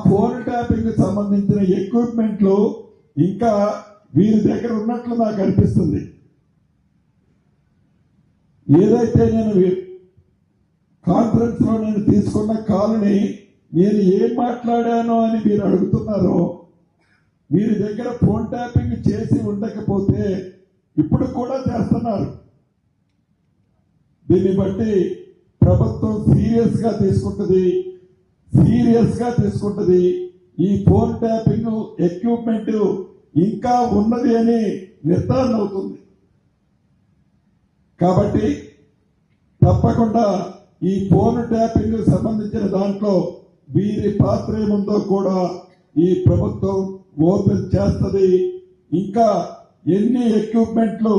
Phone tapping సంబంధించిన ఎక్విప్మెంట్లు ఇంకా వీరి దగ్గర ఉన్నట్లు నాకు అనిపిస్తుంది. ఏదైతే నేను కాన్ఫరెన్స్ లో నేను తీసుకున్న కాల్ని నేను ఏం మాట్లాడానో అని మీరు అడుగుతున్నారో, వీరి దగ్గర ఫోన్ ట్యాపింగ్ చేసి ఉండకపోతే ఇప్పుడు కూడా చేస్తున్నారు. దీన్ని బట్టి ప్రభుత్వం సీరియస్ గా తీసుకుంటుంది. ఈ ఫోన్ ట్యాపింగ్ ఎక్విప్మెంట్ ఇంకా ఉన్నది అని నిర్ధారణ అవుతుంది. కాబట్టి తప్పకుండా ఈ ఫోన్ ట్యాపింగ్ సంబంధించిన దాంట్లో వీరి పాత్ర ఏముందో కూడా ఈ ప్రభుత్వం ఓపెన్ చేస్తుంది. ఇంకా ఎన్ని ఎక్విప్మెంట్లు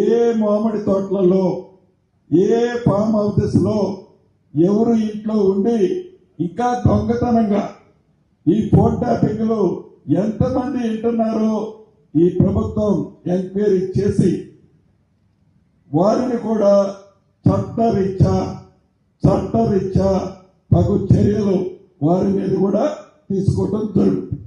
ఏ మామిడి తోటలలో, ఏ ఫామ్ హౌసెస్ లో ఎవరు ఇంట్లో ఉండి ఇంకా దొంగతనంగా ఈ ఫోన్ ట్యాపింగ్ లో ఎంతమంది వింటున్నారో ఈ ప్రభుత్వం ఎంక్వైరీ చేసి వారిని కూడా చట్టరీత్యా తగు చర్యలు వారి మీద కూడా తీసుకోవడం జరుగుతుంది.